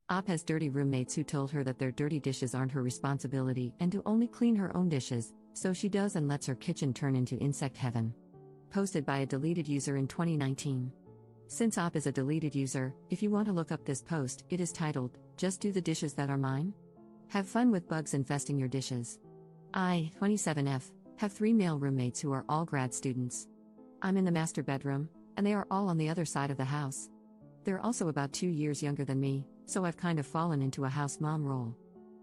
Op has dirty roommates who told her that their dirty dishes aren't her responsibility and to only clean her own dishes, so she does and lets her kitchen turn into insect heaven. Posted by a deleted user in 2019. Since Op is a deleted user, if you want to look up this post, it is titled, "Just Do the Dishes That Are Mine?" Have fun with bugs infesting your dishes. I, 27F, have 3 male roommates who are all grad students. I'm in the master bedroom, and they are all on the other side of the house. They're also about 2 years younger than me, so I've kind of fallen into a house mom role.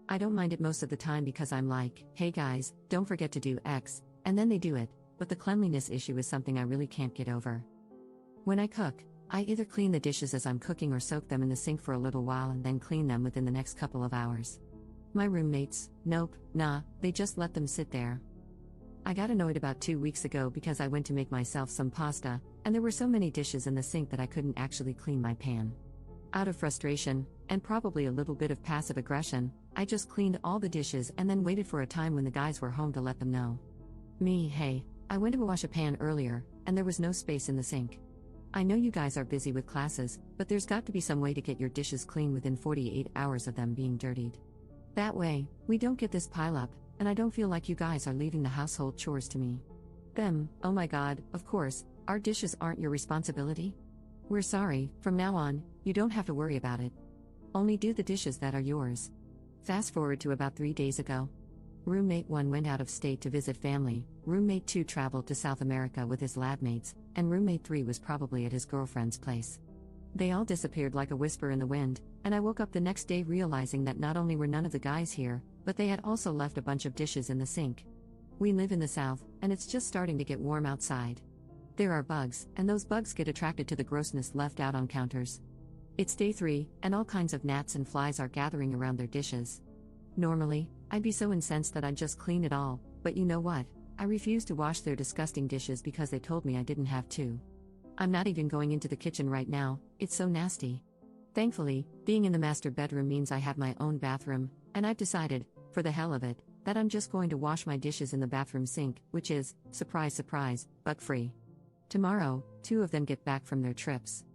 I don't mind it most of the time because I'm like, hey guys, don't forget to do X, and then they do it, but the cleanliness issue is something I really can't get over. When I cook, I either clean the dishes as I'm cooking or soak them in the sink for a little while and then clean them within the next couple of hours. My roommates, nope, nah, they just let them sit there. I got annoyed about 2 weeks ago because I went to make myself some pasta, and there were so many dishes in the sink that I couldn't actually clean my pan. Out of frustration, and probably a little bit of passive aggression, I just cleaned all the dishes and then waited for a time when the guys were home to let them know. Hey, I went to wash a pan earlier, and there was no space in the sink. I know you guys are busy with classes, but there's got to be some way to get your dishes clean within 48 hours of them being dirtied. That way, we don't get this pileup, and I don't feel like you guys are leaving the household chores to me. Them, oh my god, of course, our dishes aren't your responsibility? We're sorry, from now on, you don't have to worry about it. Only do the dishes that are yours. Fast forward to about 3 days ago. Roommate 1 went out of state to visit family, roommate 2 traveled to South America with his lab mates, and roommate 3 was probably at his girlfriend's place. They all disappeared like a whisper in the wind, and I woke up the next day realizing that not only were none of the guys here, but they had also left a bunch of dishes in the sink. We live in the South, and it's just starting to get warm outside. There are bugs, and those bugs get attracted to the grossness left out on counters. It's day 3, and all kinds of gnats and flies are gathering around their dishes. Normally, I'd be so incensed that I'd just clean it all, but you know what? I refuse to wash their disgusting dishes because they told me I didn't have to. I'm not even going into the kitchen right now, it's so nasty. Thankfully, being in the master bedroom means I have my own bathroom, and I've decided, for the hell of it, that I'm just going to wash my dishes in the bathroom sink, which is, surprise surprise, bug-free. Tomorrow, 2 of them get back from their trips.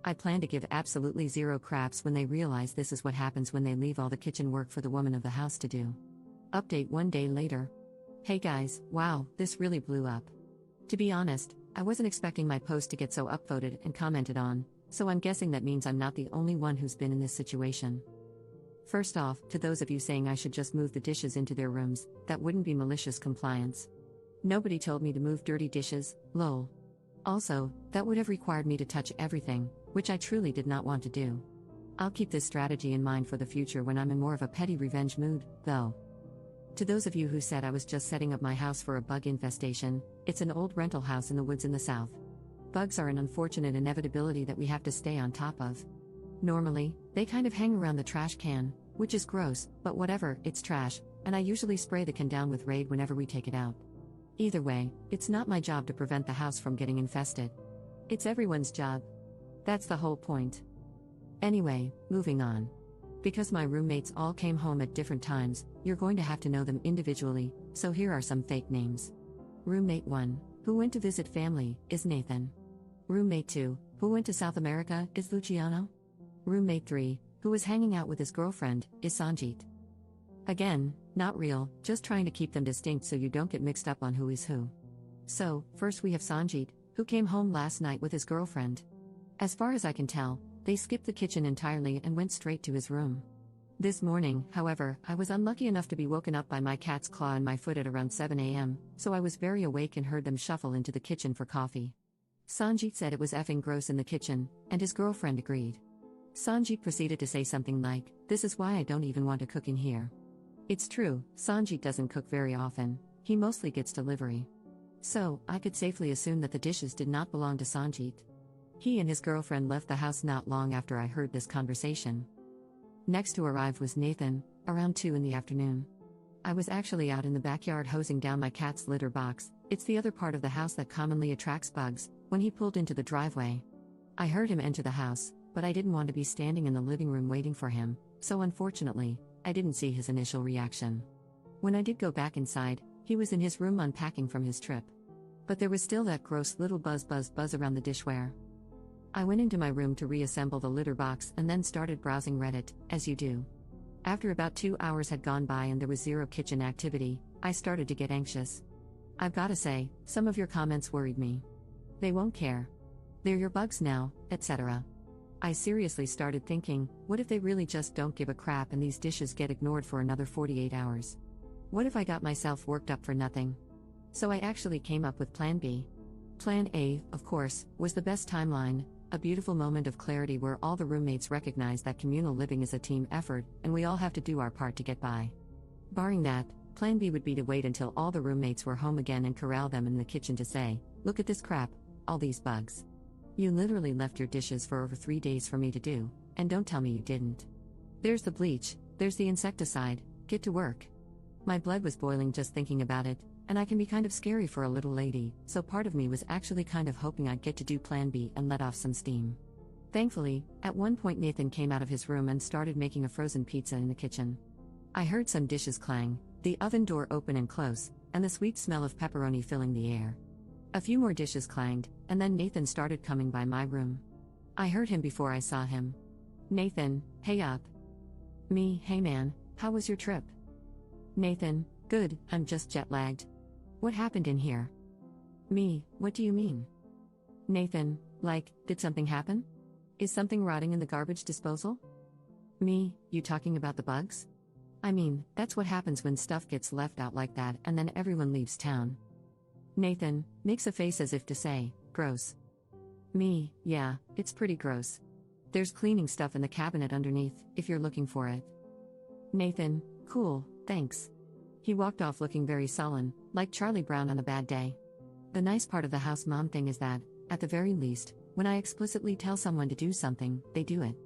I plan to give absolutely zero craps when they realize this is what happens when they leave all the kitchen work for the woman of the house to do. Update 1 day later. Hey guys, wow, this really blew up. To be honest, I wasn't expecting my post to get so upvoted and commented on, so I'm guessing that means I'm not the only one who's been in this situation. First off, to those of you saying I should just move the dishes into their rooms, that wouldn't be malicious compliance. Nobody told me to move dirty dishes, lol. Also, that would have required me to touch everything, which I truly did not want to do. I'll keep this strategy in mind for the future when I'm in more of a petty revenge mood, though. To those of you who said I was just setting up my house for a bug infestation, it's an old rental house in the woods in the South. Bugs are an unfortunate inevitability that we have to stay on top of. Normally, they kind of hang around the trash can, which is gross, but whatever, it's trash, and I usually spray the can down with Raid whenever we take it out. Either way, it's not my job to prevent the house from getting infested. It's everyone's job. That's the whole point. Anyway, moving on. Because my roommates all came home at different times, you're going to have to know them individually, so here are some fake names. Roommate 1, who went to visit family, is Nathan. Roommate 2, who went to South America, is Luciano. Roommate 3, who was hanging out with his girlfriend, is Sanjit. Again, not real, just trying to keep them distinct so you don't get mixed up on who is who. So, first we have Sanjit, who came home last night with his girlfriend. As far as I can tell, they skipped the kitchen entirely and went straight to his room. This morning, however, I was unlucky enough to be woken up by my cat's claw in my foot at around 7 a.m., so I was very awake and heard them shuffle into the kitchen for coffee. Sanjit said it was effing gross in the kitchen, and his girlfriend agreed. Sanjit proceeded to say something like, "This is why I don't even want to cook in here." It's true, Sanjit doesn't cook very often, he mostly gets delivery. So, I could safely assume that the dishes did not belong to Sanjit. He and his girlfriend left the house not long after I heard this conversation. Next to arrive was Nathan, around 2 in the afternoon. I was actually out in the backyard hosing down my cat's litter box, it's the other part of the house that commonly attracts bugs, when he pulled into the driveway. I heard him enter the house, but I didn't want to be standing in the living room waiting for him, so unfortunately, I didn't see his initial reaction. When I did go back inside, he was in his room unpacking from his trip. But there was still that gross little buzz around the dishware. I went into my room to reassemble the litter box and then started browsing Reddit, as you do. After about 2 hours had gone by and there was zero kitchen activity, I started to get anxious. I've gotta say, some of your comments worried me. They won't care. They're your bugs now, etc. I seriously started thinking, what if they really just don't give a crap and these dishes get ignored for another 48 hours? What if I got myself worked up for nothing? So I actually came up with Plan B. Plan A, of course, was the best timeline, a beautiful moment of clarity where all the roommates recognize that communal living is a team effort and we all have to do our part to get by. Barring that, Plan B would be to wait until all the roommates were home again and corral them in the kitchen to say, look at this crap, all these bugs. You literally left your dishes for over 3 days for me to do, and don't tell me you didn't. There's the bleach, there's the insecticide, get to work. My blood was boiling just thinking about it, and I can be kind of scary for a little lady, so part of me was actually kind of hoping I'd get to do Plan B and let off some steam. Thankfully, at one point Nathan came out of his room and started making a frozen pizza in the kitchen. I heard some dishes clang, the oven door open and close, and the sweet smell of pepperoni filling the air. A few more dishes clanged, and then Nathan started coming by my room. I heard him before I saw him. Nathan, hey up. Me, hey man, how was your trip? Nathan, good, I'm just jet lagged. What happened in here? Me, what do you mean? Nathan, like, did something happen? Is something rotting in the garbage disposal? Me, you talking about the bugs? I mean, that's what happens when stuff gets left out like that and then everyone leaves town. Nathan, makes a face as if to say, gross. Me, yeah, it's pretty gross. There's cleaning stuff in the cabinet underneath, if you're looking for it. Nathan, cool, thanks. He walked off looking very sullen, like Charlie Brown on a bad day. The nice part of the house mom thing is that, at the very least, when I explicitly tell someone to do something, they do it.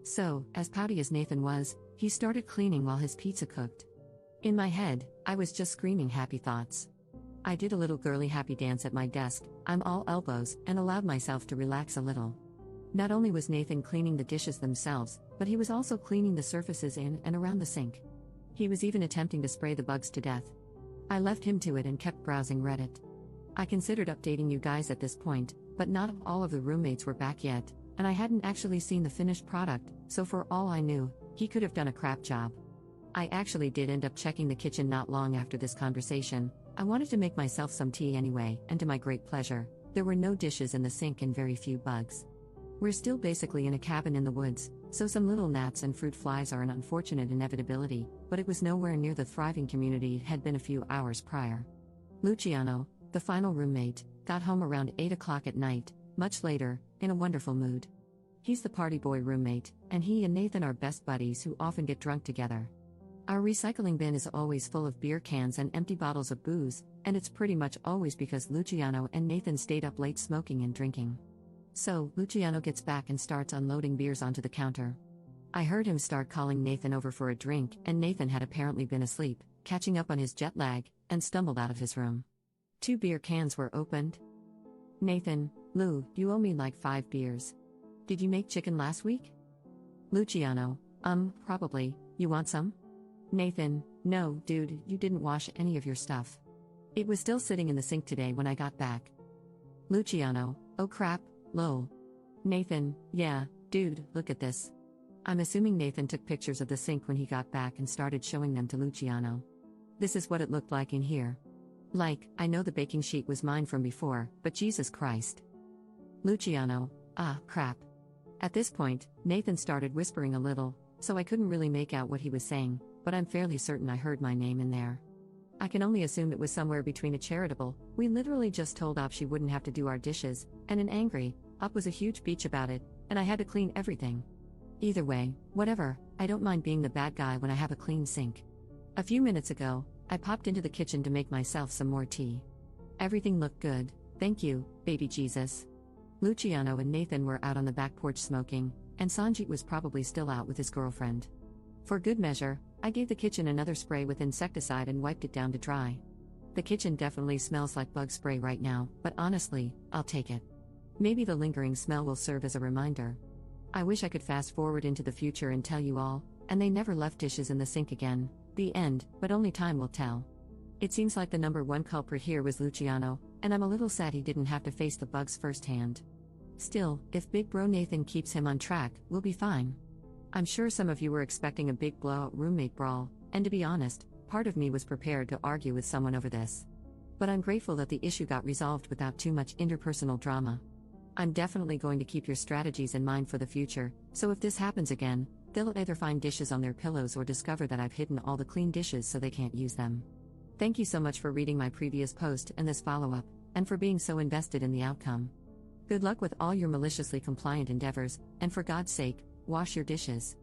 So, as pouty as Nathan was, he started cleaning while his pizza cooked. In my head, I was just screaming happy thoughts. I did a little girly happy dance at my desk, I'm all elbows, and allowed myself to relax a little. Not only was Nathan cleaning the dishes themselves, but he was also cleaning the surfaces in and around the sink. He was even attempting to spray the bugs to death. I left him to it and kept browsing Reddit. I considered updating you guys at this point, but not all of the roommates were back yet, and I hadn't actually seen the finished product, so for all I knew, he could have done a crap job. I actually did end up checking the kitchen not long after this conversation. I wanted to make myself some tea anyway, and to my great pleasure, there were no dishes in the sink and very few bugs. We're still basically in a cabin in the woods, so some little gnats and fruit flies are an unfortunate inevitability, but it was nowhere near the thriving community it had been a few hours prior. Luciano, the final roommate, got home around 8 o'clock at night, much later, in a wonderful mood. He's the party boy roommate, and he and Nathan are best buddies who often get drunk together. Our recycling bin is always full of beer cans and empty bottles of booze, and it's pretty much always because Luciano and Nathan stayed up late smoking and drinking. So, Luciano gets back and starts unloading beers onto the counter. I heard him start calling Nathan over for a drink, and Nathan had apparently been asleep, catching up on his jet lag, and stumbled out of his room. 2 beer cans were opened. Nathan, Lou, you owe me like 5 beers. Did you make chicken last week? Luciano, probably, you want some? Nathan, no, dude, you didn't wash any of your stuff. It was still sitting in the sink today when I got back. Luciano, oh crap, lol. Nathan, yeah, dude, look at this. I'm assuming Nathan took pictures of the sink when he got back and started showing them to Luciano. This is what it looked like in here. Like, I know the baking sheet was mine from before, but Jesus Christ. Luciano, crap. At this point, Nathan started whispering a little, so I couldn't really make out what he was saying, but I'm fairly certain I heard my name in there. I can only assume it was somewhere between a charitable, we literally just told Op she wouldn't have to do our dishes, and an angry, Op was a huge bitch about it, and I had to clean everything. Either way, whatever, I don't mind being the bad guy when I have a clean sink. A few minutes ago, I popped into the kitchen to make myself some more tea. Everything looked good, thank you, baby Jesus. Luciano and Nathan were out on the back porch smoking, and Sanjit was probably still out with his girlfriend. For good measure, I gave the kitchen another spray with insecticide and wiped it down to dry. The kitchen definitely smells like bug spray right now, but honestly, I'll take it. Maybe the lingering smell will serve as a reminder. I wish I could fast forward into the future and tell you all, and they never left dishes in the sink again, the end, but only time will tell. It seems like the number one culprit here was Luciano, and I'm a little sad he didn't have to face the bugs firsthand. Still, if Big Bro Nathan keeps him on track, we'll be fine. I'm sure some of you were expecting a big blowout roommate brawl, and to be honest, part of me was prepared to argue with someone over this. But I'm grateful that the issue got resolved without too much interpersonal drama. I'm definitely going to keep your strategies in mind for the future, so if this happens again, they'll either find dishes on their pillows or discover that I've hidden all the clean dishes so they can't use them. Thank you so much for reading my previous post and this follow-up, and for being so invested in the outcome. Good luck with all your maliciously compliant endeavors, and for God's sake, wash your dishes.